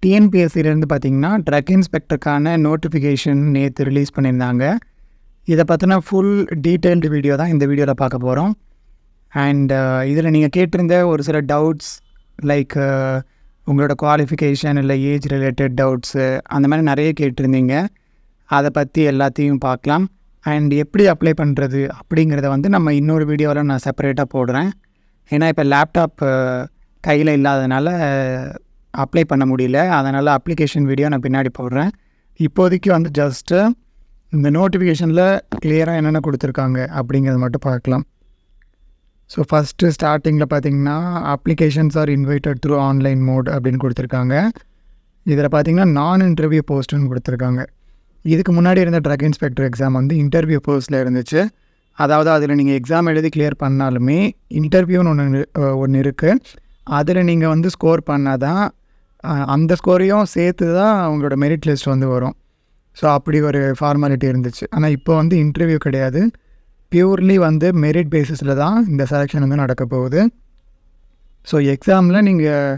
டிஎன்பிஎஸ்சிலேருந்து பார்த்தீங்கன்னா drug இன்ஸ்பெக்டருக்கான notification நேற்று release பண்ணியிருந்தாங்க. இதை பற்றின ஃபுல் டீட்டெயில்டு வீடியோ தான் இந்த வீடியோவில் பார்க்க போகிறோம். அண்ட் இதில் நீங்கள் கேட்டிருந்த ஒரு சில டவுட்ஸ் லைக் உங்களோட குவாலிஃபிகேஷன் இல்லை ஏஜ் ரிலேட்டட் டவுட்ஸு அந்த மாதிரி நிறைய கேட்டிருந்தீங்க. அதை பற்றி எல்லாத்தையும் பார்க்கலாம். அண்ட் எப்படி அப்ளை பண்ணுறது அப்படிங்கிறத வந்து நம்ம இன்னொரு வீடியோவில் நான் செப்பரேட்டாக போடுறேன். ஏன்னா இப்போ லேப்டாப் கையில் இல்லாதனால அப்ளை பண்ண முடியல. அதனால் அப்ளிகேஷன் வீடியோ நான் பின்னாடி போடுறேன். இப்போதைக்கு வந்து ஜஸ்ட்டு இந்த நோட்டிஃபிகேஷனில் கிளியராக என்னென்ன கொடுத்துருக்காங்க அப்படிங்கிறத மட்டும் பார்க்கலாம். ஸோ ஃபஸ்ட்டு ஸ்டார்டிங்கில் பார்த்திங்கன்னா applications are invited through online mode அப்படின்னு கொடுத்துருக்காங்க. இதில் பார்த்திங்கன்னா நான் இன்டர்வியூ போஸ்ட்டுன்னு கொடுத்துருக்காங்க. இதுக்கு முன்னாடி இருந்த ட்ரக் இன்ஸ்பெக்டர் எக்ஸாம் வந்து இன்டர்வியூ போஸ்ட்டில் இருந்துச்சு. அதாவது அதில் நீங்கள் எக்ஸாம் எழுதி கிளியர் பண்ணாலுமே இன்டர்வியூன்னு ஒன்று இருக்குது. அதில் நீங்கள் வந்து ஸ்கோர் பண்ணால் தான் அந்த ஸ்கோரையும் சேர்த்து தான் அவங்களோட மெரிட் லிஸ்ட் வந்து வரும். ஸோ அப்படி ஒரு ஃபார்மாலிட்டி இருந்துச்சு. ஆனால் இப்போ வந்து இன்டர்வியூ கிடையாது, பியூர்லி வந்து மெரிட் பேசிஸில் தான் இந்த செலெக்ஷன் வந்து நடக்க போகுது. ஸோ எக்ஸாமில் நீங்கள்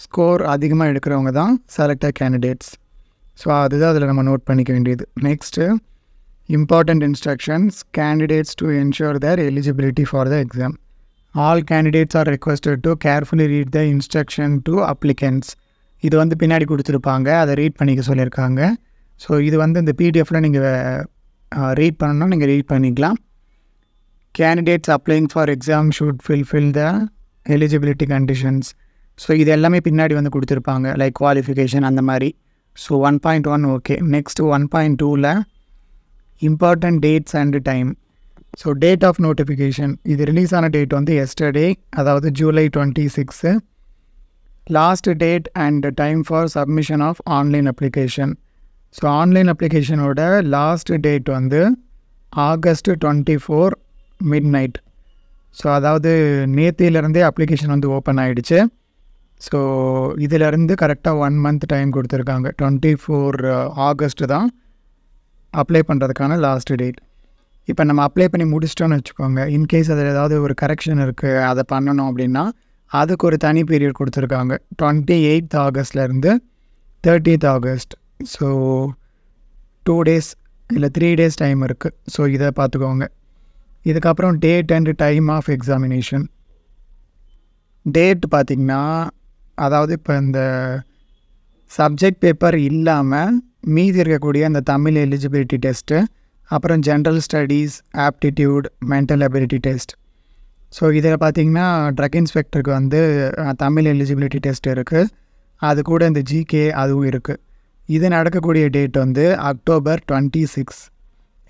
ஸ்கோர் அதிகமாக எடுக்கிறவங்க தான் செலக்டட் கேண்டிடேட்ஸ். ஸோ அதுதான் அதில் நம்ம நோட் பண்ணிக்க வேண்டியது. Next important instructions candidates to ensure their eligibility for the exam. All candidates are requested to carefully read the instruction to applicants. இது வந்து பின்னாடி கொடுத்துருப்பாங்க, அதை ரீட் பண்ணிக்க சொல்லியிருக்காங்க. ஸோ இது வந்து இந்த பிடிஎஃப்பில் நீங்கள் ரீட் பண்ணணும்னா நீங்கள் ரீட் பண்ணிக்கலாம். Candidates applying for exam should fulfil the eligibility conditions. So இது எல்லாமே பின்னாடி வந்து கொடுத்துருப்பாங்க லைக் குவாலிஃபிகேஷன் அந்த மாதிரி. So 1.1 okay. நெக்ஸ்ட்டு 1.2ல் important dates and time. So date of notification இது ரிலீஸ் ஆன டேட் வந்து எஸ்டர்டே, அதாவது July 26. Last date and time for submission of online application. So online அப்ளிகேஷனோட லாஸ்ட் டேட் வந்து ஆகஸ்ட் 24 மிட்நைட். ஸோ அதாவது நேத்தியிலேருந்தே application வந்து ஓப்பன் ஆகிடுச்சு. ஸோ இதிலேருந்து கரெக்டாக 1 மந்த் டைம் கொடுத்துருக்காங்க. 24 ஆகஸ்ட்டு தான் அப்ளை பண்ணுறதுக்கான லாஸ்ட் டேட். இப்போ நம்ம அப்ளை பண்ணி முடிச்சிட்டோன்னு வச்சுக்கோங்க, இன்கேஸ் அதில் ஏதாவது ஒரு கரெக்ஷன் இருக்குது அதை பண்ணணும் அப்படின்னா அதுக்கு ஒரு தனி பீரியட் கொடுத்துருக்காங்க. 28 ஆகஸ்ட்லேருந்து 30th ஆகஸ்ட். ஸோ 2 days இல்லை 3 days டைம் இருக்குது. ஸோ இதை பார்த்துக்கோங்க. இதுக்கப்புறம் date and time of examination. Date பார்த்திங்கன்னா அதாவது இப்போ இந்த சப்ஜெக்ட் பேப்பர் இல்லாமல் மீதி இருக்கக்கூடிய அந்த தமிழ் எலிஜிபிலிட்டி டெஸ்ட்டு, அப்புறம் general studies, aptitude, mental ability test. So இதில் பார்த்திங்கன்னா ட்ரக் இன்ஸ்பெக்டருக்கு வந்து தமிழ் எலிஜிபிலிட்டி டெஸ்ட் இருக்குது, அது கூட இந்த ஜிகே அதுவும் இருக்குது. இது நடக்கக்கூடிய டேட் வந்து அக்டோபர் 26.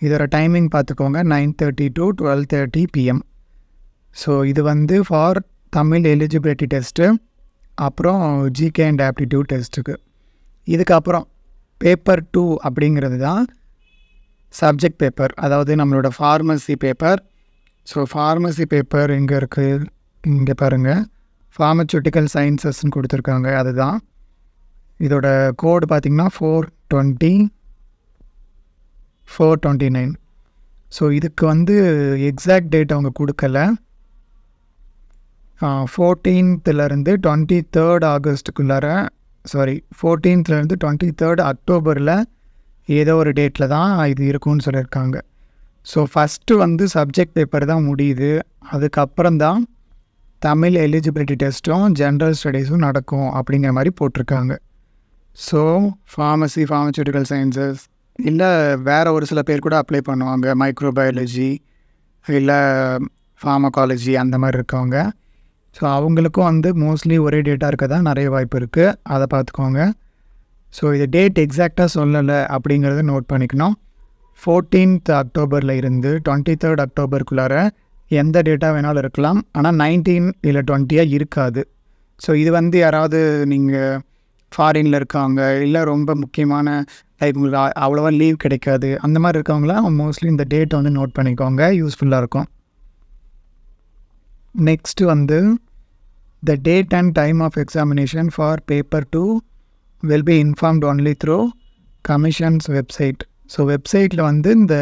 இதோட டைமிங் பார்த்துக்கோங்க 9:30 to 12:30 PM. ஸோ இது வந்து ஃபார் தமிழ் எலிஜிபிலிட்டி டெஸ்ட்டு, அப்புறம் ஜிகே அண்ட் ஆப்டிடியூட் டெஸ்ட்டுக்கு. இதுக்கப்புறம் பேப்பர் 2 அப்படிங்கிறது தான் சப்ஜெக்ட் பேப்பர், அதாவது நம்மளோட pharmacy paper. So pharmacy paper எங்கே இருக்குது, இங்கே பாருங்கள், ஃபார்மசூட்டிக்கல் சயின்சஸ்ன்னு கொடுத்துருக்காங்க. அதுதான் இதோட கோடு பார்த்திங்கன்னா 429. ஸோ இதுக்கு வந்து எக்ஸாக்ட் டேட் அவங்க கொடுக்கல. 14th 23rd ஆகஸ்ட்டுக்குள்ளார, 14th 23rd அக்டோபரில் ஏதோ ஒரு டேட்டில் தான் இது இருக்கும்னு சொல்லியிருக்காங்க. ஸோ ஃபஸ்ட்டு வந்து சப்ஜெக்ட் பேப்பர் தான் முடியுது, அதுக்கப்புறம் தான் தமிழ் எலிஜிபிலிட்டி டெஸ்ட்டும் ஜென்ரல் ஸ்டடீஸும் நடக்கும் அப்படிங்கிற மாதிரி போட்டிருக்காங்க. ஸோ ஃபார்மசி, ஃபார்மசூட்டிக்கல் சயின்சஸ் இல்லை வேறு ஒரு சில பேர் கூட அப்ளை பண்ணுவாங்க, மைக்ரோபயாலஜி இல்லை ஃபார்மகாலஜி அந்த மாதிரி இருக்கவங்க. ஸோ அவங்களுக்கும் வந்து மோஸ்ட்லி ஒரே டேட்டாக இருக்க தான் நிறைய வாய்ப்பு இருக்குது, அதை பார்த்துக்கோங்க. ஸோ இது டேட் எக்ஸாக்டாக சொல்லலை அப்படிங்கிறத நோட் பண்ணிக்கணும். 14th அக்டோபரில் இருந்து 23rd அக்டோபருக்குள்ளார எந்த டேட்டா வேணாலும் இருக்கலாம், ஆனால் 19 இல்லை 20 இருக்காது. ஸோ இது வந்து யாராவது நீங்கள் ஃபாரினில் இருக்காங்க இல்லை ரொம்ப முக்கியமான லைக் உங்களுக்கு அவ்வளோவா லீவ் கிடைக்காது அந்த மாதிரி இருக்கவங்களாம் மோஸ்ட்லி இந்த டேட்டை வந்து நோட் பண்ணிக்கோங்க, யூஸ்ஃபுல்லாக இருக்கும். நெக்ஸ்ட்டு வந்து the date and time of examination for paper 2 will be informed only through commissions website. So வெப்சைட்டில் வந்து இந்த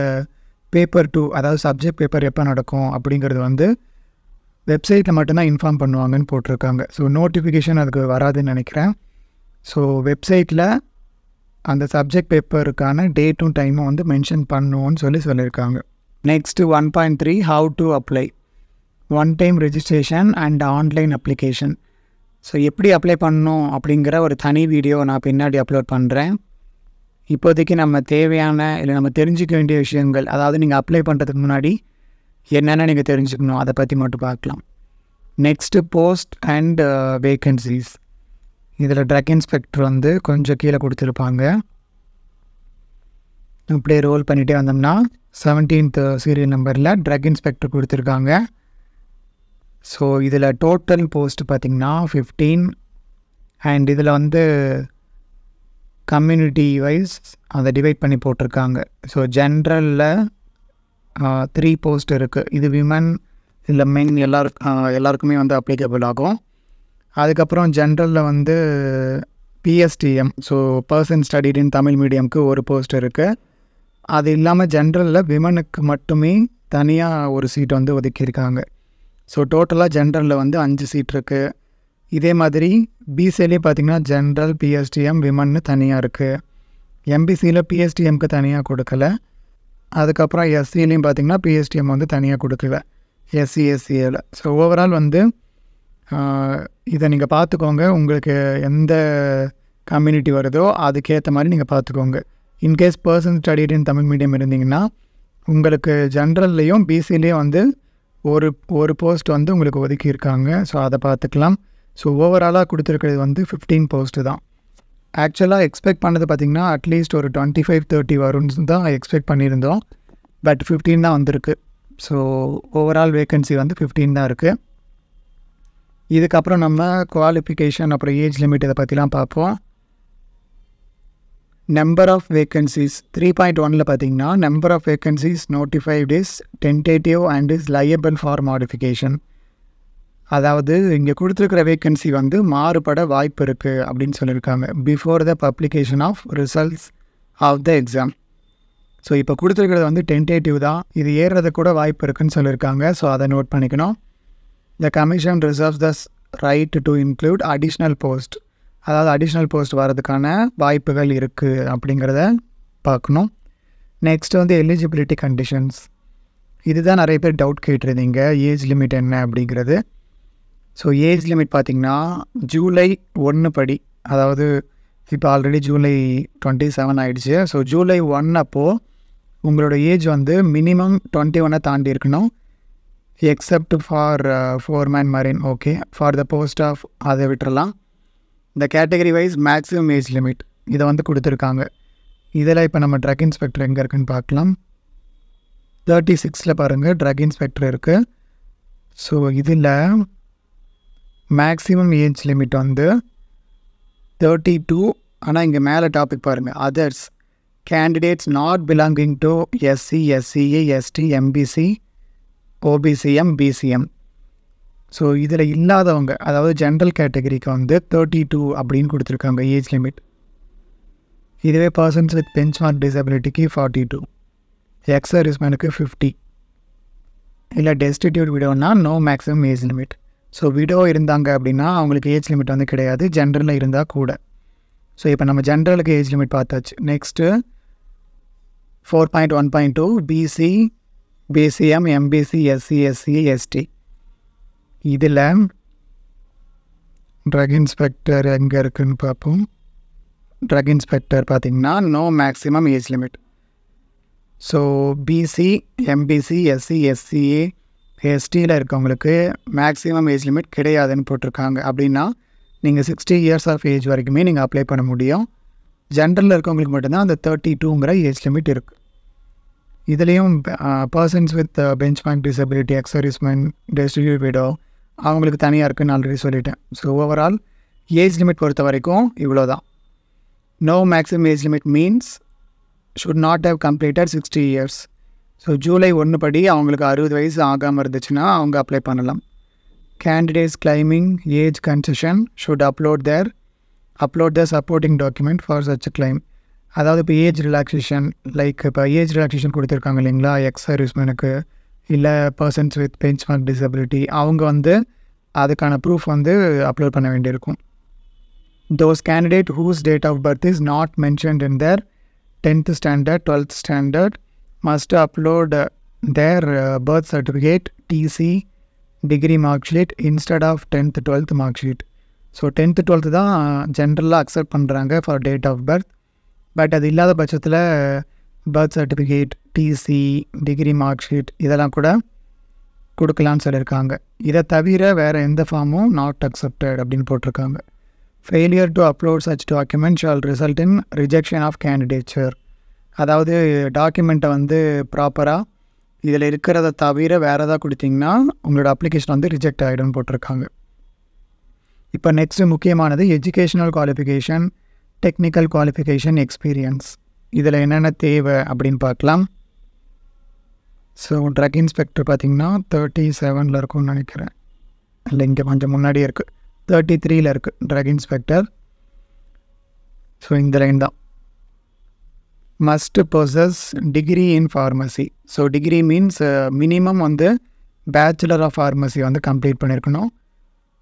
பேப்பர் 2 அதாவது சப்ஜெக்ட் பேப்பர் எப்போ நடக்கும் அப்படிங்கிறது வந்து வெப்சைட்டில் மட்டும்தான் இன்ஃபார்ம் பண்ணுவாங்கன்னு போட்டிருக்காங்க. ஸோ நோட்டிஃபிகேஷன் அதுக்கு வராதுன்னு நினைக்கிறேன். ஸோ வெப்சைட்டில் அந்த சப்ஜெக்ட் பேப்பருக்கான டேட்டும் டைமும் வந்து மென்ஷன் பண்ணுவோன்னு சொல்லியிருக்காங்க. Next 1.3 how to apply one time registration and online application. So எப்படி அப்ளை பண்ணணும் அப்படிங்கிற ஒரு தனி வீடியோ நான் பின்னாடி அப்லோட் பண்ணுறேன். இப்போதைக்கு நம்ம தேவையான இல்லை நம்ம தெரிஞ்சிக்க வேண்டிய விஷயங்கள், அதாவது நீங்கள் அப்ளை பண்ணுறதுக்கு முன்னாடி என்னென்ன நீங்கள் தெரிஞ்சுக்கணும் அதை பற்றி மட்டும் பார்க்கலாம். Next post and vacancies. இதில் ட்ரக் இன்ஸ்பெக்டர் வந்து கொஞ்சம் கீழே கொடுத்துருப்பாங்க. அப்படியே ரோல் பண்ணிகிட்டே வந்தோம்னா 17th சீரியல் நம்பரில் ட்ரக் இன்ஸ்பெக்டர் கொடுத்துருக்காங்க. ஸோ இதில் டோட்டல் போஸ்ட் பார்த்திங்கன்னா 15 அண்ட் இதில் வந்து கம்யூனிட்டி வைஸ் அதை டிவைட் பண்ணி போட்டிருக்காங்க. ஸோ ஜென்ரலில் 3 போஸ்ட் இருக்குது. இது விமன் இல்லை மென் எல்லாருக்குமே வந்து அப்ளிகபிள் ஆகும். அதுக்கப்புறம் ஜென்ரலில் வந்து PSTM, so person studied in Tamil மீடியம்க்கு ஒரு போஸ்ட் இருக்குது. அது இல்லாமல் ஜென்ரலில் விமனுக்கு மட்டுமே தனியாக ஒரு சீட் வந்து ஒதுக்கியிருக்காங்க. ஸோ டோட்டலாக ஜென்ரலில் வந்து 5 சீட் இருக்குது. இதே மாதிரி பிசியிலே பார்த்திங்கன்னா ஜென்ரல், பிஎஸ்டிஎம், விமன்னு தனியாக இருக்குது. எம்பிசியில் பிஎஸ்டிஎம்க்கு தனியாக கொடுக்கல. அதுக்கப்புறம் எஸ்சிலையும் பார்த்திங்கன்னா பிஎஸ்டிஎம் வந்து தனியாக கொடுக்கல, எஸ்சிஎஸ்சியில். ஸோ ஓவரால் வந்து இதை நீங்கள் பார்த்துக்கோங்க. உங்களுக்கு எந்த கம்யூனிட்டி வருதோ அதுக்கேற்ற மாதிரி நீங்கள் பார்த்துக்கோங்க. In case person studied in Tamil medium இருந்தீங்கன்னா உங்களுக்கு ஜென்ரல்லையும் பிசிலையும் வந்து ஒரு போஸ்ட் வந்து உங்களுக்கு ஒதுக்கியிருக்காங்க. ஸோ அதை பார்த்துக்கலாம். ஸோ ஓவராலாக கொடுத்துருக்கிறது வந்து 15 போஸ்ட்டு தான். ஆக்சுவலாக எக்ஸ்பெக்ட் பண்ணது பார்த்திங்கன்னா அட்லீஸ்ட் ஒரு 25-30 வரும்னு தான் எக்ஸ்பெக்ட் பண்ணியிருந்தோம். பட் 15 தான் வந்திருக்கு. ஸோ ஓவரால் வேக்கன்சி வந்து 15 தான் இருக்குது. இதுக்கப்புறம் நம்ம குவாலிஃபிகேஷன் அப்புறம் ஏஜ் லிமிட் இதை பற்றிலாம் பார்ப்போம். நம்பர் ஆஃப் வேக்கன்சிஸ் 3.1ல் பார்த்திங்கன்னா number of vacancies notified is tentative and is liable for modification. அதாவது இங்கே கொடுத்துருக்கிற வேக்கன்சி வந்து மாறுபட வாய்ப்பு இருக்குது அப்படின்னு சொல்லியிருக்காங்க. Before the publication of results of the exam. So இப்போ கொடுத்துருக்கிறது வந்து டென்டேட்டிவ் தான், இது ஏறுறது கூட வாய்ப்பு இருக்குதுன்னு சொல்லியிருக்காங்க. ஸோ அதை நோட் பண்ணிக்கணும். த commission reserves the right to include additional post, அதாவது அடிஷ்னல் போஸ்ட் வரதுக்கான வாய்ப்புகள் இருக்குது அப்படிங்கிறத பார்க்கணும். நெக்ஸ்ட் வந்து எலிஜிபிலிட்டி கண்டிஷன்ஸ். இதுதான் நிறைய பேர் டவுட் கேட்டிருந்தீங்க, ஏஜ் லிமிட் என்ன அப்படிங்கிறது. ஸோ ஏஜ் லிமிட் பார்த்திங்கன்னா ஜூலை 1 படி, அதாவது இப்போ ஆல்ரெடி ஜூலை 27 ஆகிடுச்சு. ஸோ ஜூலை 1 அப்போது உங்களோட ஏஜ் வந்து மினிமம் 21 தாண்டி இருக்கணும். Except for foreman marine. Okay, for the post of அதை விட்டுறலாம். இந்த category wise maximum age limit இதை வந்து கொடுத்துருக்காங்க. இதில் இப்போ நம்ம ட்ரக் இன்ஸ்பெக்டர் எங்கே இருக்குதுன்னு பார்க்கலாம். 36ல் பாருங்கள் ட்ரக் இன்ஸ்பெக்டர் இருக்குது. ஸோ இதில் மேக்ஸிமம் ஏஜ் லிமிட் வந்து 32. ஆனால் இங்கே மேலே டாபிக் பாருங்கள், others candidates not belonging to SC, SCA, ST, MBC, OBCM, BCM. So இதில் இல்லாதவங்க, அதாவது ஜென்ரல் கேட்டகரிக்கு வந்து 32 அப்படின்னு கொடுத்துருக்காங்க ஏஜ் லிமிட். இதுவே பர்சன்ஸ் வித் பெஞ்ச்மார்க் டிசபிலிட்டிக்கு 42, எக்ஸ் சர்வீஸ்மேனுக்கு 50, இல்லை டெஸ்டிடியூட் விடோன்னா no maximum age limit. So widow இருந்தாங்க அப்படின்னா அவங்களுக்கு ஏஜ் லிமிட் வந்து கிடையாது, ஜென்ரலில் இருந்தால் கூட. ஸோ இப்போ நம்ம ஜென்ரலுக்கு ஏஜ் லிமிட் பார்த்தாச்சு. Next 4.1.2 BC, BCM, MBC, SC, SC, ST. இதில் ட்ரக் இன்ஸ்பெக்டர் எங்கே இருக்குதுன்னு பார்ப்போம். ட்ரக் இன்ஸ்பெக்டர் பார்த்திங்கன்னா no maximum age limit. So BC, MBC, SC, SCA, எஸ்டியில் இருக்கவங்களுக்கு மேக்ஸிமம் ஏஜ் லிமிட் கிடையாதுன்னு போட்டிருக்காங்க. அப்படின்னா நீங்கள் 60 இயர்ஸ் ஆஃப் ஏஜ் வரைக்குமே நீங்கள் அப்ளை பண்ண முடியும். ஜென்ரலில் இருக்கவங்களுக்கு மட்டும்தான் அந்த 32ங்கிற ஏஜ் லிமிட் இருக்குது. இதுலேயும் persons with benchmark disability, X serviceman, destitute widow அவங்களுக்கு தனியாக இருக்குதுன்னு ஆல்ரெடி சொல்லிட்டேன். ஸோ ஓவரால் ஏஜ் லிமிட் பொறுத்த வரைக்கும் இவ்வளோ தான். No maximum age limit means should not have completed 60 years. So July 1 படி அவங்களுக்கு 60 வயசு ஆகாமல் இருந்துச்சுன்னா அவங்க அப்ளை பண்ணலாம். Candidates claiming age concession should upload the supporting document for such claim. அதாவது இப்போ ஏஜ் ரிலாக்ஸேஷன், லைக் இப்போ ஏஜ் ரிலாக்ஸேஷன் கொடுத்துருக்காங்க இல்லைங்களா எக்ஸ் சர்வீஸ்மேனுக்கு, இல்லை பர்சன்ஸ் வித் பெஞ்ச்மார்க் டிசபிலிட்டி, அவங்க வந்து அதுக்கான ப்ரூஃப் வந்து அப்லோட் பண்ண வேண்டியிருக்கும். those candidate whose date of birth is not mentioned in their 10th standard 12th standard must upload their birth certificate TC degree mark sheet instead of 10th 12th mark sheet. So 10th 12th தான் ஜென்ரலாக accept பண்ணுறாங்க for date of birth. But அது இல்லாத பட்சத்தில் birth certificate TC degree mark sheet இதெல்லாம் கூட கொடுக்கலான்னு சொல்லியிருக்காங்க. இதை தவிர வேறு எந்த ஃபார்மும் நாட் அக்செப்டட் அப்படின்னு போட்டிருக்காங்க. Failure to upload such document shall result in rejection of candidature. அதாவது டாக்குமெண்ட்டை வந்து ப்ராப்பராக இதில் இருக்கிறத தவிர வேறு எதாவது கொடுத்திங்கன்னா உங்களோட அப்ளிகேஷன் வந்து ரிஜெக்ட் ஆகிடும்னு போட்டிருக்காங்க. இப்போ நெக்ஸ்ட்டு முக்கியமானது educational qualification, technical qualification, experience. இதில் என்னென்ன தேவை அப்படின்னு பார்க்கலாம். ஸோ ட்ரக் இன்ஸ்பெக்டர் பார்த்திங்கன்னா 37 இருக்கும்னு நினைக்கிறேன், இல்லை இங்கே கொஞ்சம் முன்னாடியே இருக்குது, 33 இருக்குது ட்ரக் இன்ஸ்பெக்டர். ஸோ இந்த லைன் தான். Must possess degree in pharmacy. So degree means minimum வந்து பேச்சுலர் ஆஃப் ஃபார்மசி வந்து கம்ப்ளீட் பண்ணியிருக்கணும்.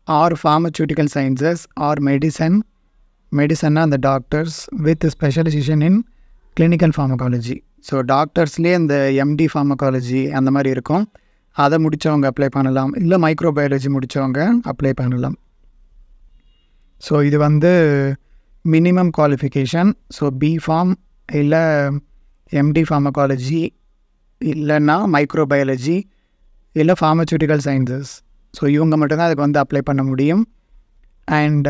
ஆர் ஃபார்மசூட்டிக்கல் சயின்சஸ் ஆர் மெடிசன்னா அந்த doctors with specialisation in clinical pharmacology. So டாக்டர்ஸ்லேயே இந்த எம்டி ஃபார்மகாலஜி அந்த மாதிரி இருக்கும், அதை முடித்தவங்க அப்ளை பண்ணலாம். இல்லை மைக்ரோபயாலஜி முடித்தவங்க அப்ளை பண்ணலாம். ஸோ இது வந்து மினிமம் குவாலிஃபிகேஷன். ஸோ பிஃபார்ம் இல்லை எம்டி ஃபார்மகாலஜி இல்லைன்னா மைக்ரோபயாலஜி இல்லை ஃபார்மசூட்டிக்கல் சயின்சஸ். ஸோ இவங்க மட்டும்தான் அதுக்கு வந்து அப்ளை பண்ண முடியும். அண்ட்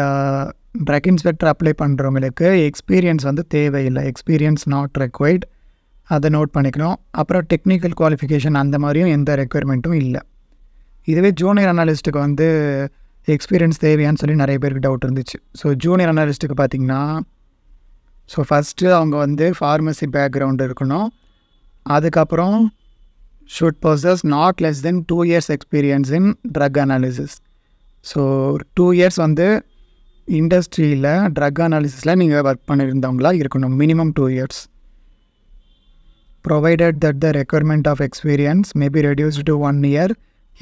ட்ரக் இன்ஸ்பெக்டர் அப்ளை பண்ணுறவங்களுக்கு எக்ஸ்பீரியன்ஸ் வந்து தேவையில்லை, எக்ஸ்பீரியன்ஸ் நாட் ரெக்வைர்ட், அதை நோட் பண்ணிக்கணும். அப்புறம் டெக்னிக்கல் குவாலிஃபிகேஷன் அந்த மாதிரியும் எந்த ரெக்குயர்மெண்ட்டும் இல்லை. இதுவே ஜூனியர் அனாலிஸ்ட்டுக்கு வந்து எக்ஸ்பீரியன்ஸ் தேவையான்னு சொல்லி நிறைய பேருக்கு டவுட் இருந்துச்சு. ஸோ ஜூனியர் அனாலிஸ்ட்டுக்கு பார்த்திங்கன்னா ஸோ ஃபஸ்ட்டு அவங்க வந்து ஃபார்மசி பேக்ரவுண்டு இருக்கணும். அதுக்கப்புறம் should possess not less than 2 years experience in drug analysis. So 2 years வந்து இண்டஸ்ட்ரியில் ட்ரக் அனாலிசிஸில் நீங்கள் ஒர்க் பண்ணியிருந்தவங்களா இருக்கணும், minimum 2 years. Provided that the requirement of experience may be reduced to 1 year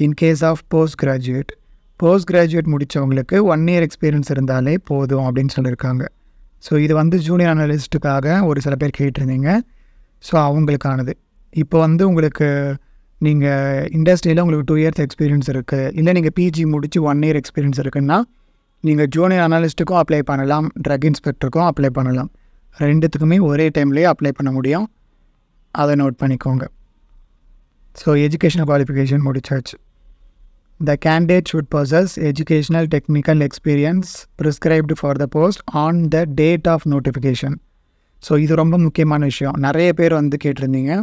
in case of post graduate. Post graduate முடித்தவங்களுக்கு 1 year experience இருந்தாலே போதும் அப்படின்னு சொல்லியிருக்காங்க. ஸோ இது வந்து ஜூனியர் அனலிஸ்ட்டுக்காக ஒரு சில பேர் கேட்டிருந்தீங்க. ஸோ அவங்களுக்கானது. இப்போ வந்து உங்களுக்கு நீங்கள் இண்டஸ்ட்ரியில் உங்களுக்கு 2 years எக்ஸ்பீரியன்ஸ் இருக்குது, இல்லை நீங்கள் பிஜி முடித்து 1 year எக்ஸ்பீரியன்ஸ் இருக்குன்னா நீங்கள் ஜூனியர் அனாலிஸ்ட்டுக்கும் அப்ளை பண்ணலாம், ட்ரக் இன்ஸ்பெக்டருக்கும் அப்ளை பண்ணலாம். ரெண்டுத்துக்குமே ஒரே டைம்லேயே அப்ளை பண்ண முடியும், அதை நோட் பண்ணிக்கோங்க. ஸோ எஜுகேஷனல் குவாலிஃபிகேஷன் முடிச்சாச்சு. The candidate should possess educational technical experience prescribed for the post on the date of notification. So இது ரொம்ப முக்கியமான விஷயம். நிறைய பேர் வந்து கேட்டிருந்தீங்க,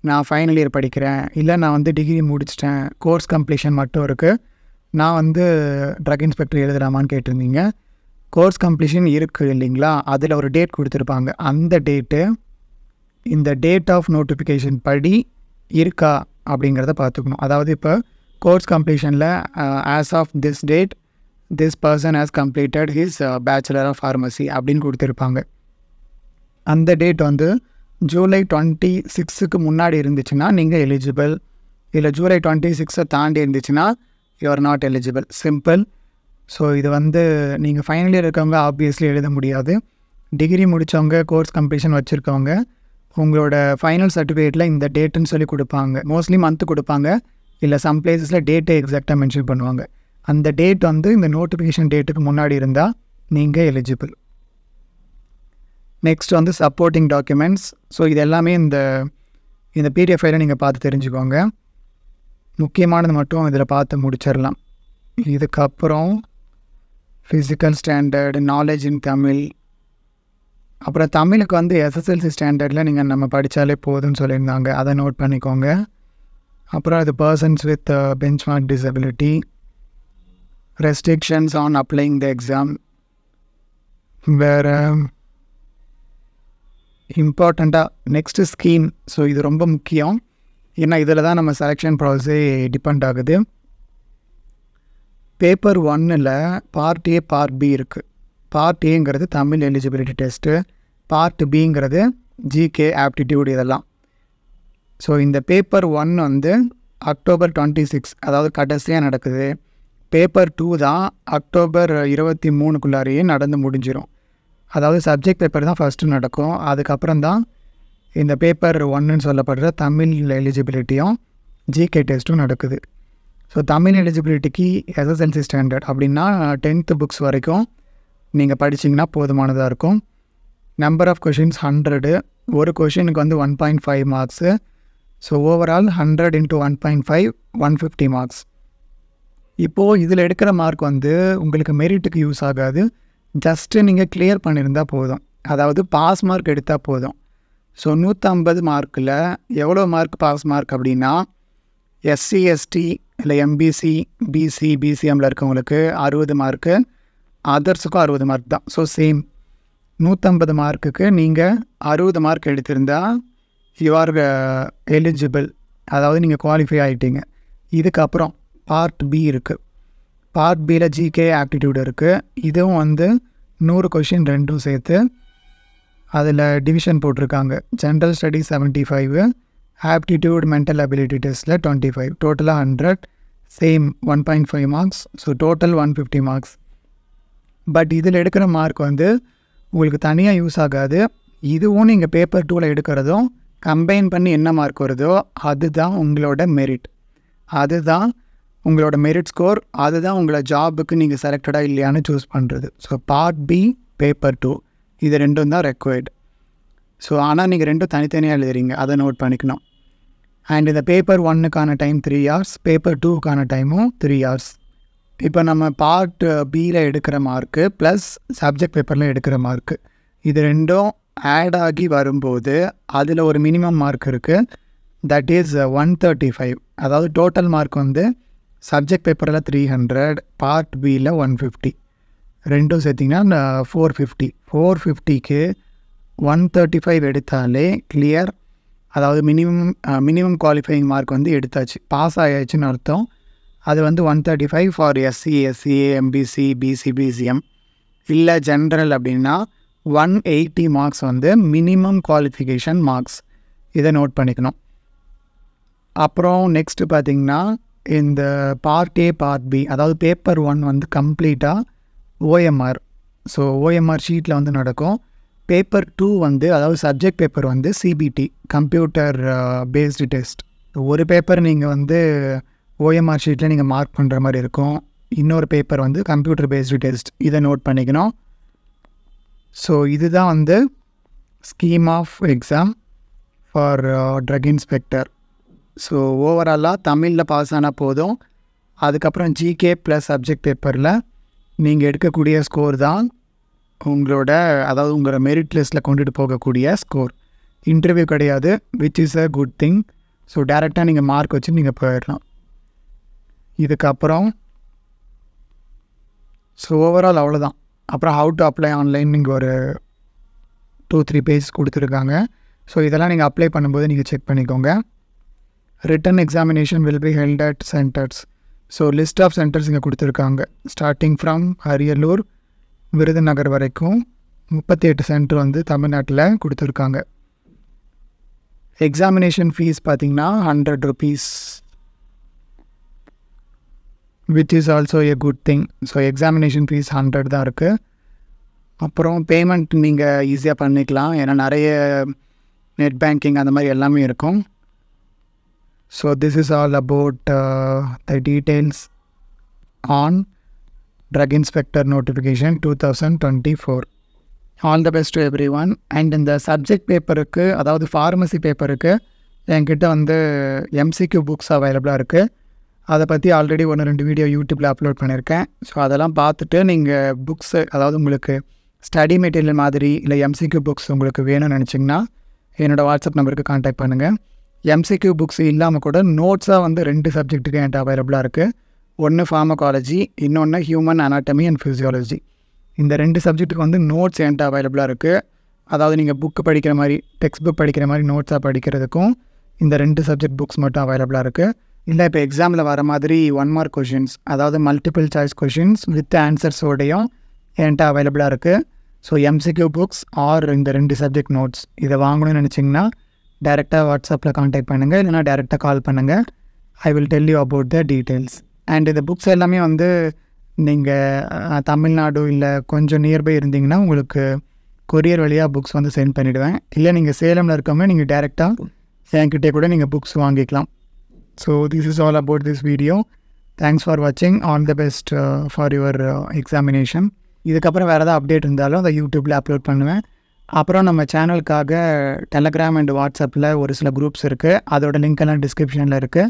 நான் ஃபைனல் இயர் படிக்கிறேன், இல்லை நான் வந்து டிகிரி முடிச்சிட்டேன், கோர்ஸ் கம்ப்ளீஷன் மட்டும் இருக்குது, நான் வந்து ட்ரக் இன்ஸ்பெக்டர் எழுதலாமான்னு கேட்டிருந்தீங்க. கோர்ஸ் கம்ப்ளீஷன் இருக்குது இல்லைங்களா, அதில் ஒரு டேட் கொடுத்துருப்பாங்க. அந்த டேட்டு இந்த டேட் ஆஃப் நோட்டிஃபிகேஷன் படி இருக்கா அப்படிங்கிறத பார்த்துக்கணும். அதாவது இப்போ கோர்ஸ் கம்ப்ளீஷனில் as of this date this person has completed his bachelor of pharmacy அப்படின்னு கொடுத்துருப்பாங்க. அந்த டேட் வந்து ஜூலை 26க்கு முன்னாடி இருந்துச்சுன்னா நீங்கள் எலிஜிபிள், இல்லை ஜூலை 26 தாண்டி இருந்துச்சுன்னா you are not eligible. Simple. So இது வந்து நீங்கள் ஃபைனல் இயர் இருக்கவங்க ஆப்வியஸ்லி எழுத முடியாது. டிகிரி முடித்தவங்க கோர்ஸ் கம்ப்ளீஷன் வச்சுருக்கவங்க உங்களோட ஃபைனல் சர்டிஃபிகேட்டில் இந்த டேட்டுன்னு சொல்லி கொடுப்பாங்க. மோஸ்ட்லி மந்த்து கொடுப்பாங்க, இல்லை சம் பிளேஸஸில் டேட்டை எக்ஸாக்டாக மென்ஷன் பண்ணுவாங்க. அந்த டேட் வந்து இந்த நோட்டிஃபிகேஷன் டேட்டுக்கு முன்னாடி இருந்தால் நீங்கள் எலிஜிபிள். நெக்ஸ்ட் வந்து சப்போர்ட்டிங் டாக்குமெண்ட்ஸ். ஸோ இது எல்லாமே இந்த பிடிஎஃப் ஃபைலை நீங்கள் பார்த்து தெரிஞ்சுக்கோங்க. முக்கியமானது மட்டும் இதில் பார்த்து முடிச்சிடலாம். இதுக்கப்புறம் physical standard, knowledge in Tamil, அப்புறம் தமிழுக்கு வந்து எஸ்எஸ்எல்சி ஸ்டாண்டர்டில் நீங்கள் நம்ம படித்தாலே போதும்னு சொல்லியிருந்தாங்க, அதை நோட் பண்ணிக்கோங்க. அப்புறம் அது persons with benchmark disability, restrictions on applying the exam, வேறு இம்பார்ட்டண்ட்டாக நெக்ஸ்ட்டு ஸ்கீம். ஸோ இது ரொம்ப முக்கியம், ஏன்னா இதில் தான் நம்ம செலெக்ஷன் ப்ராசஸே டிபெண்ட் ஆகுது. பேப்பர் 1ல் பார்ட் ஏ பார்ட் பி இருக்குது. பார்ட் ஏங்கிறது தமிழ் எலிஜிபிலிட்டி டெஸ்ட்டு, பார்ட் பிங்கிறது ஜிகே ஆப்டிடியூட் இதெல்லாம். ஸோ இந்த பேப்பர் 1 வந்து October 26 அதாவது கடைசியாக நடக்குது. பேப்பர் 2 தான் அக்டோபர் 23க்குள்ளாரையே நடந்து முடிஞ்சிடும். அதாவது சப்ஜெக்ட் பேப்பர் தான் ஃபஸ்ட்டு நடக்கும். அதுக்கப்புறம் தான் இந்த பேப்பர் 1ன்னு சொல்லப்படுற தமிழ் எலிஜிபிலிட்டியும் ஜிகே டெஸ்ட்டும் நடக்குது. ஸோ தமிழ் எலிஜிபிலிட்டிக்கு எஸ்எஸ்எல்சி ஸ்டாண்டர்ட் அப்படின்னா 10th புக்ஸ் வரைக்கும் நீங்கள் படிச்சிங்கன்னா போதுமானதாக இருக்கும். Number of questions 100. ஒரு கொஷினுக்கு வந்து 1.5 மார்க்ஸு. So overall 100 × 1.5 150 marks. இப்போது இதில் எடுக்கிற மார்க் வந்து உங்களுக்கு மெரிட்டுக்கு யூஸ் ஆகாது. ஜஸ்ட்டு நீங்கள் கிளியர் பண்ணியிருந்தால் போதும். அதாவது பாஸ் மார்க் எடுத்தால் போதும். ஸோ 150 மார்க்கில் எவ்வளோ மார்க் பாஸ் மார்க் அப்படின்னா எஸ்சி எஸ்டி இல்லை எம்பிசி பிசி பிசிஎம்மில் இருக்கவங்களுக்கு 60 மார்க்கு, அதர்ஸுக்கும் 60 மார்க் தான். ஸோ சேம் 150 மார்க்குக்கு நீங்கள் 60 மார்க் எடுத்திருந்தால் யூ ஆர் எலிஜிபிள், அதாவது நீங்கள் குவாலிஃபை ஆகிட்டீங்க. இதுக்கப்புறம் பார்ட் பி இருக்குது. பார்ட் பியில் ஜிகே ஆப்டிடியூட் இருக்குது. இதுவும் வந்து 100 கொஷின் ரெண்டும் சேர்த்து அதில் டிவிஷன் போட்டிருக்காங்க. General studies 75, aptitude mental ability டெஸ்ட்டில் 25, டோட்டலாக 100, same 1.5 marks. So total 150 marks. But இதில் எடுக்கிற மார்க் வந்து உங்களுக்கு தனியாக யூஸ் ஆகாது. இதுவும் நீங்கள் பேப்பர் 2ல் எடுக்கிறதும் கம்பைன் பண்ணி என்ன மார்க் வருதோ அதுதான் உங்களோட மெரிட். அதுதான் உங்களோட மெரிட் ஸ்கோர். அதுதான் உங்களை ஜாபுக்கு நீங்கள் செலக்டடாக இல்லையான்னு சூஸ் பண்ணுறது. ஸோ பார்ட் பி பேப்பர் 2 இது ரெண்டும் தான் ரெக்வயர்டு. ஸோ ஆனால் நீங்கள் ரெண்டும் தனித்தனியாக எழுதுறீங்க, அதை நோட் பண்ணிக்கணும். அண்ட் இந்த பேப்பர் 1க்கான டைம் 3 hours, பேப்பர் 2க்கான டைமும் 3 hours. இப்போ நம்ம பார்ட் பியில் எடுக்கிற மார்க்கு ப்ளஸ் சப்ஜெக்ட் பேப்பரில் எடுக்கிற மார்க்கு இது ரெண்டும் ஆட் ஆகி வரும்போது அதில் ஒரு மினிமம் மார்க் இருக்குது. That is 135. அதாவது டோட்டல் மார்க் வந்து சப்ஜெக்ட் பேப்பரில் 300, பார்ட் பியில் 150, ரெண்டும் சேர்த்திங்கன்னா 450. 450க்கு 135 எடுத்தாலே கிளியர். அதாவது மினிமம் குவாலிஃபையிங் மார்க் வந்து எடுத்தாச்சு, பாஸ் ஆயாச்சுன்னு அர்த்தம். அது வந்து 135 for SC SCA MBC BC BCM. இல்லை ஜென்ரல் அப்படின்னா 180 மார்க்ஸ் வந்து மினிமம் குவாலிஃபிகேஷன் மார்க்ஸ். இதை நோட் பண்ணிக்கணும். அப்புறம் நெக்ஸ்ட்டு பார்த்திங்கன்னா இந்த பார்ட் ஏ பார்ட் பி, அதாவது பேப்பர் 1 வந்து கம்ப்ளீட்டாக ஓஎம்ஆர். ஸோ ஓஎம்ஆர் ஷீட்டில் வந்து நடக்கும். பேப்பர் 2 வந்து அதாவது சப்ஜெக்ட் பேப்பர் வந்து சிபிடி, கம்ப்யூட்டர் பேஸ்டு டெஸ்ட். ஒரு பேப்பர் நீங்கள் வந்து ஓஎம்ஆர் ஷீட்டில் நீங்கள் மார்க் பண்ணுற மாதிரி இருக்கும். இன்னொரு பேப்பர் வந்து கம்ப்யூட்டர் பேஸ்டு டெஸ்ட். இதை நோட் பண்ணிக்கணும். ஸோ இதுதான் வந்து scheme of exam for drug inspector. So ஓவராலாக தமிழில் பாஸ் ஆனால் போதும். அதுக்கப்புறம் ஜிகே ப்ளஸ் சப்ஜெக்ட் பேப்பரில் நீங்கள் எடுக்கக்கூடிய ஸ்கோர் தான் உங்களோட, அதாவது உங்களோட மெரிட் லிஸ்ட்டில் கொண்டுட்டு போகக்கூடிய ஸ்கோர். இன்டர்வியூ கிடையாது, which is a good thing. So டேரெக்டாக நீங்கள் மார்க் வச்சு நீங்கள் போயிடலாம். இதுக்கப்புறம் ஸோ ஓவரால் அவ்வளோதான். அப்புறம் ஹவு டு அப்ளை ஆன்லைன் நீங்கள் ஒரு 2-3 பேஜ் கொடுத்துருக்காங்க. ஸோ இதெல்லாம் நீங்கள் அப்ளை பண்ணும்போது நீங்கள் செக் பண்ணிக்கோங்க. Written examination will be held at centres. So list of centres இங்கே கொடுத்துருக்காங்க. ஸ்டார்டிங் ஃப்ரம் அரியலூர் விருதுநகர் வரைக்கும் 38 சென்டர் வந்து தமிழ்நாட்டில் கொடுத்துருக்காங்க. எக்ஸாமினேஷன் ஃபீஸ் பார்த்திங்கன்னா 100 rupees, which is also a good thing. So examination fees 100 தான் இருக்குது. அப்புறம் பேமெண்ட் நீங்கள் ஈஸியாக பண்ணிக்கலாம், ஏன்னா நிறைய நெட் பேங்கிங் அந்த மாதிரி எல்லாமே இருக்கும். So this is all about the details on drug inspector notification 2024. All the best to every one. And இந்த சப்ஜெக்ட் பேப்பருக்கு, அதாவது ஃபார்மசி பேப்பருக்கு என்கிட்ட வந்து எம்சிக்யூ புக்ஸ் அவைலபிளாக இருக்குது. அதை பற்றி ஆல்ரெடி 1-2 வீடியோ யூடியூப்பில் அப்லோட் பண்ணியிருக்கேன். ஸோ அதெல்லாம் பார்த்துட்டு நீங்கள் புக்ஸு, அதாவது உங்களுக்கு ஸ்டடி மெட்டீரியல் மாதிரி இல்லை எம்சிக்யூ புக்ஸ் உங்களுக்கு வேணும்னு நினச்சிங்கன்னா என்னோடய வாட்ஸ்அப் நம்பருக்கு கான்டாக்ட் பண்ணுங்கள். எம்சிக்யூ புக்ஸ் இல்லாமல் கூட நோட்ஸாக வந்து 2 சப்ஜெக்ட்டுக்கு என்கிட்ட அவைலபிளாக இருக்குது. ஒன்று ஃபார்மகாலஜி, இன்னொன்று ஹியூமன் அனாட்டமி அண்ட் ஃபிசியாலஜி. இந்த 2 சப்ஜெக்ட்டுக்கு வந்து நோட்ஸ் என்கிட்ட அவைலபிளாக இருக்குது. அதாவது நீங்கள் புக்கு படிக்கிற மாதிரி, டெக்ஸ்ட் புக் படிக்கிற மாதிரி நோட்ஸாக படிக்கிறதுக்கும் இந்த 2 சப்ஜெக்ட் புக்ஸ் மட்டும் அவைலபிளாக இருக்குது. இல்லை இப்போ எக்ஸாமில் வர மாதிரி 1 மார்க் கொஷின்ஸ், அதாவது மல்டிபிள் சாய்ஸ் கொஷின்ஸ் வித் ஆன்சர்ஸோடையும் என்கிட்ட அவைலபிளாக இருக்குது. ஸோ எம்சிக்யூ புக்ஸ் ஆர் இந்த 2 சப்ஜெக்ட் நோட்ஸ் இதை வாங்கணும்னு நினச்சிங்கன்னா டேரெக்டாக வாட்ஸ்அப்பில் கான்டாக்ட் பண்ணுங்கள், இல்லைனா டேரெக்டாக கால் பண்ணுங்கள். I will tell you about the details. And இந்த புக்ஸ் எல்லாமே வந்து நீங்கள் தமிழ்நாடு இல்லை கொஞ்சம் நியர்பை இருந்தீங்கன்னா உங்களுக்கு கொரியர் வழியாக புக்ஸ் வந்து சென்ட் பண்ணிவிடுவேன். இல்லை நீங்கள் சேலமில் இருக்கவங்க நீங்கள் டேரெக்டாக என்கிட்டே கூட நீங்கள் புக்ஸ் வாங்கிக்கலாம். So this is all about this video. Thanks for வாட்சிங். All the best for your examination. இதுக்கப்புறம் வேறு ஏதாவது அப்டேட் இருந்தாலும் அதை யூடியூப்பில் அப்லோட் பண்ணுவேன். அப்புறம் நம்ம சேனலுக்காக டெலகிராம் அண்ட் வாட்ஸ்அப்பில் ஒரு சில குரூப்ஸ் இருக்குது. அதோட லிங்க் எல்லாம் டிஸ்கிரிப்ஷனில் இருக்குது.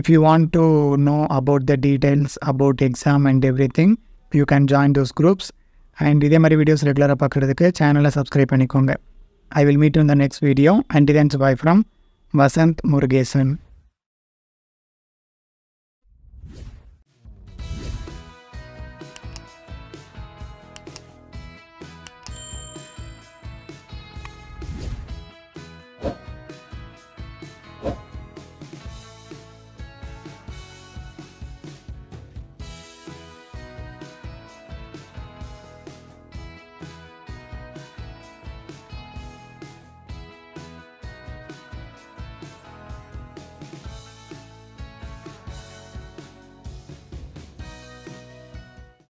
If you want to know about the details about exam and everything, you can join those groups. And இதே மாதிரி வீடியோஸ் ரெகுலராக பார்க்குறதுக்கு சேனலை சப்ஸ்கிரைப் பண்ணிக்கோங்க. I will meet you in the next video. Until then, bye from Vasant Murugesan.